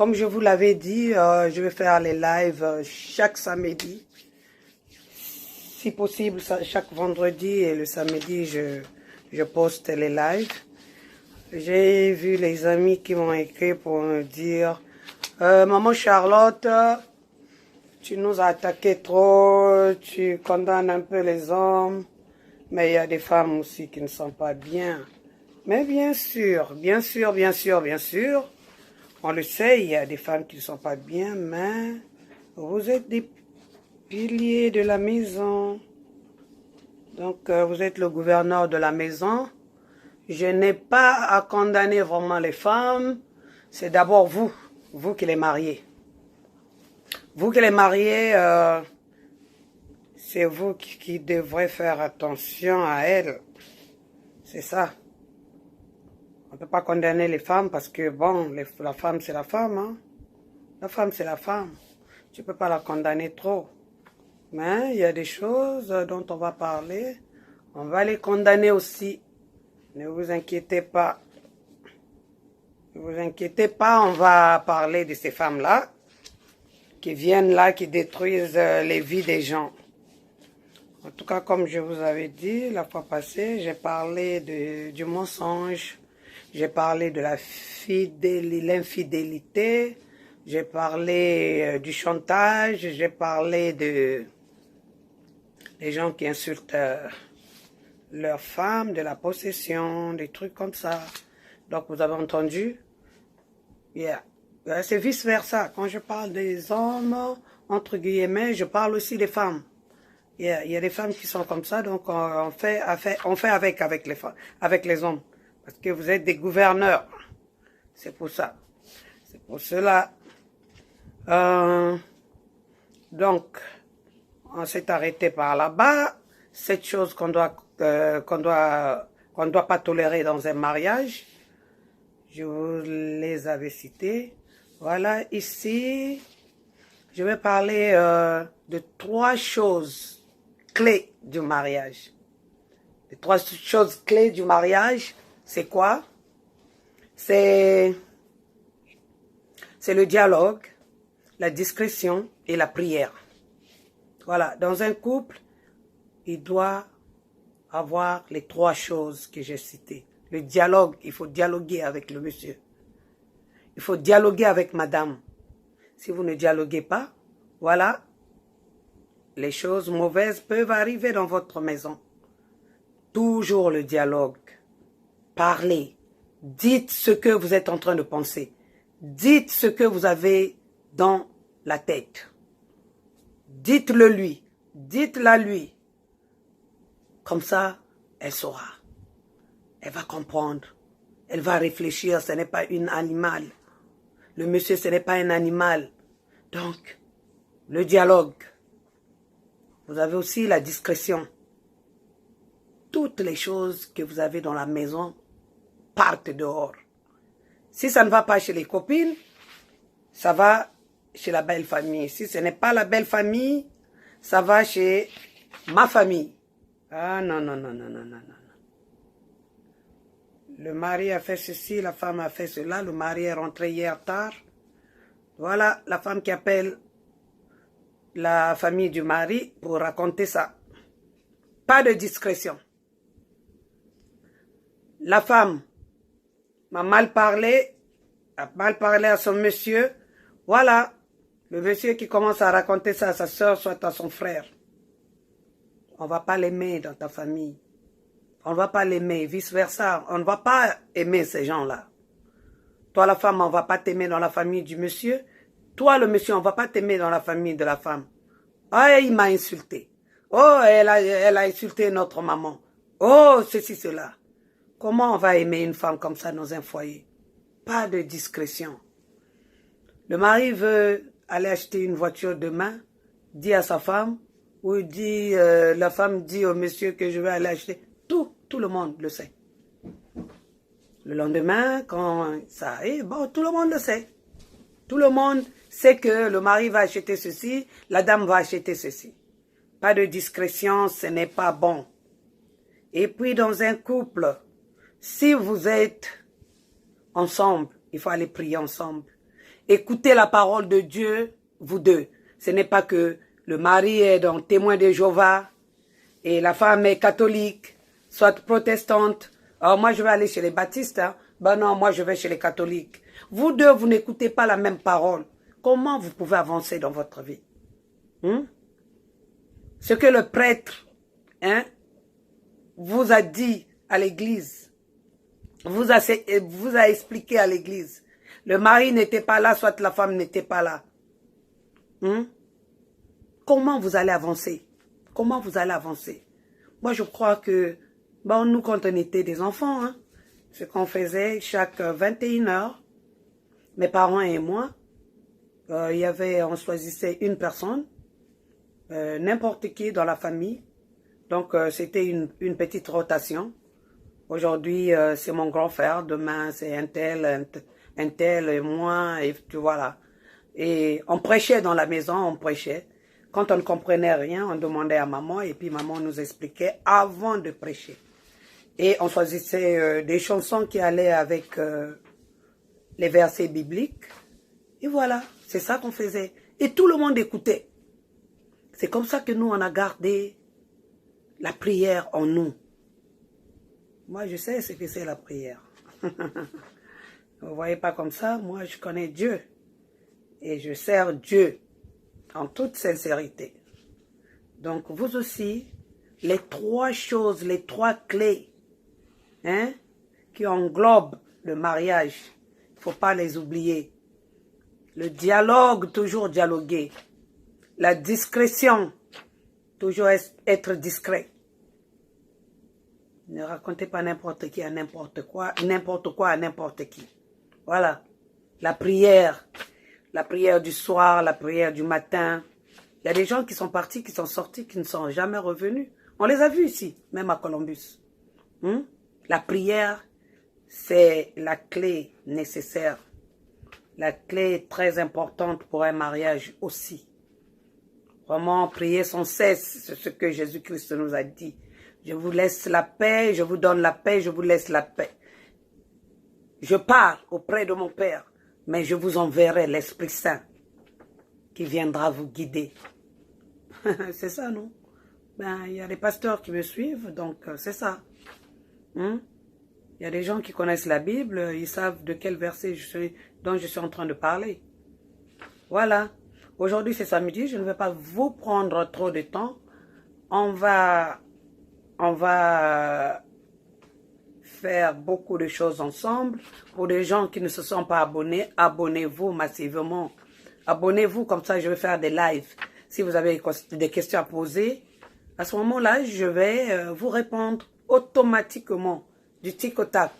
comme je vous l'avais dit, je vais faire les lives chaque samedi. Si possible, chaque vendredi et le samedi, je poste les lives. J'ai vu les amis qui m'ont écrit pour me dire Maman Charlotte, tu nous as attaqué trop, tu condamnes un peu les hommes, mais il y a des femmes aussi qui ne sont pas bien. Mais bien sûr, on le sait, il y a des femmes qui ne sont pas bien, mais vous êtes des piliers de la maison. Donc, vous êtes le gouverneur de la maison. Je n'ai pas à condamner vraiment les femmes. C'est d'abord vous qui les mariez. Vous qui les mariez, c'est vous qui devrez faire attention à elles. C'est ça. On ne peut pas condamner les femmes parce que, bon, la femme, c'est la femme. Hein? La femme, c'est la femme. Tu ne peux pas la condamner trop. Mais il y a des choses dont on va parler. On va les condamner aussi. Ne vous inquiétez pas. Ne vous inquiétez pas, on va parler de ces femmes-là qui viennent là, qui détruisent les vies des gens. En tout cas, comme je vous avais dit la fois passée, j'ai parlé du mensonge. J'ai parlé de l'infidélité, j'ai parlé du chantage, j'ai parlé des gens qui insultent leurs femmes, de la possession, des trucs comme ça. Donc vous avez entendu? Yeah. C'est vice-versa. Quand je parle des hommes, entre guillemets, je parle aussi des femmes. Yeah. Il y a des femmes qui sont comme ça, donc on fait avec les femmes, avec les hommes. Parce que vous êtes des gouverneurs. C'est pour ça. C'est pour cela. Donc, on s'est arrêté par là-bas. Cette chose qu'on doit pas tolérer dans un mariage. Je vous les avais cités. Voilà, ici, je vais parler de 3 choses clés du mariage. Les 3 choses clés du mariage. C'est quoi? C'est le dialogue, la discrétion et la prière. Voilà, dans un couple, il doit avoir les 3 choses que j'ai citées. Le dialogue, il faut dialoguer avec le monsieur. Il faut dialoguer avec madame. Si vous ne dialoguez pas, voilà, les choses mauvaises peuvent arriver dans votre maison. Toujours le dialogue. Parlez, dites ce que vous êtes en train de penser. Dites ce que vous avez dans la tête. Dites-le lui, dites-la lui. Comme ça, elle saura. Elle va comprendre. Elle va réfléchir, ce n'est pas un animal. Le monsieur, ce n'est pas un animal. Donc, le dialogue. Vous avez aussi la discrétion. Toutes les choses que vous avez dans la maison partent dehors. Si ça ne va pas chez les copines, ça va chez la belle famille. Si ce n'est pas la belle famille, ça va chez ma famille. Ah non. Le mari a fait ceci, la femme a fait cela, le mari est rentré hier tard. Voilà la femme qui appelle la famille du mari pour raconter ça. Pas de discrétion. La femme m'a mal parlé, a mal parlé à son monsieur. Voilà, le monsieur qui commence à raconter ça à sa soeur, soit à son frère. On ne va pas l'aimer dans ta famille. On ne va pas l'aimer, vice-versa. On ne va pas aimer ces gens-là. Toi, la femme, on ne va pas t'aimer dans la famille du monsieur. Toi, le monsieur, on ne va pas t'aimer dans la famille de la femme. Oh, il m'a insulté. Oh, elle a insulté notre maman. Oh, ceci, cela. Comment on va aimer une femme comme ça dans un foyer? Pas de discrétion. Le mari veut aller acheter une voiture demain, dit à sa femme, ou dit, la femme dit au monsieur que je vais aller acheter. Tout le monde le sait. Le lendemain, quand ça arrive, bon, tout le monde le sait. Tout le monde sait que le mari va acheter ceci, la dame va acheter ceci. Pas de discrétion, ce n'est pas bon. Et puis dans un couple, si vous êtes ensemble, il faut aller prier ensemble. Écoutez la parole de Dieu, vous deux. Ce n'est pas que le mari est donc témoin de Jéhovah et la femme est catholique, soit protestante. Alors moi, je vais aller chez les baptistes. Hein. Ben non, moi, je vais chez les catholiques. Vous deux, vous n'écoutez pas la même parole. Comment vous pouvez avancer dans votre vie? Ce que le prêtre vous a dit à l'église, vous a expliqué à l'église. Le mari n'était pas là, soit la femme n'était pas là. Comment vous allez avancer? Comment vous allez avancer? Moi, je crois que, bon, nous, quand on était des enfants, ce qu'on faisait chaque 21 heures, mes parents et moi, on choisissait une personne, n'importe qui dans la famille. Donc, c'était une petite rotation. Aujourd'hui, c'est mon grand frère. Demain, c'est un tel, et moi, et tu vois là. Et on prêchait dans la maison, on prêchait. Quand on ne comprenait rien, on demandait à maman et puis maman nous expliquait avant de prêcher. Et on choisissait des chansons qui allaient avec les versets bibliques. Et voilà, c'est ça qu'on faisait. Et tout le monde écoutait. C'est comme ça que nous, on a gardé la prière en nous. Moi, je sais ce que c'est la prière. Vous ne voyez pas comme ça, moi, je connais Dieu. Et je sers Dieu en toute sincérité. Donc, vous aussi, les trois choses, les trois clés qui englobent le mariage, il ne faut pas les oublier. Le dialogue, toujours dialoguer. La discrétion, toujours être discret. Ne racontez pas n'importe qui à n'importe quoi à n'importe qui. Voilà. La prière du soir, la prière du matin. Il y a des gens qui sont partis, qui sont sortis, qui ne sont jamais revenus. On les a vus ici, même à Columbus. La prière, c'est la clé nécessaire. La clé très importante pour un mariage aussi. Vraiment, prier sans cesse, c'est ce que Jésus-Christ nous a dit. Je vous laisse la paix, je vous donne la paix, je vous laisse la paix. Je pars auprès de mon Père, mais je vous enverrai l'Esprit Saint qui viendra vous guider. C'est ça, non? Ben, il y a des pasteurs qui me suivent, donc c'est ça. Il y a des gens qui connaissent la Bible, ils savent de quel verset dont je suis en train de parler. Voilà. Aujourd'hui, c'est samedi, je ne vais pas vous prendre trop de temps. On va faire beaucoup de choses ensemble. Pour les gens qui ne se sont pas abonnés, abonnez-vous massivement. Abonnez-vous, comme ça je vais faire des lives. Si vous avez des questions à poser, à ce moment-là, je vais vous répondre automatiquement, du tic au tac.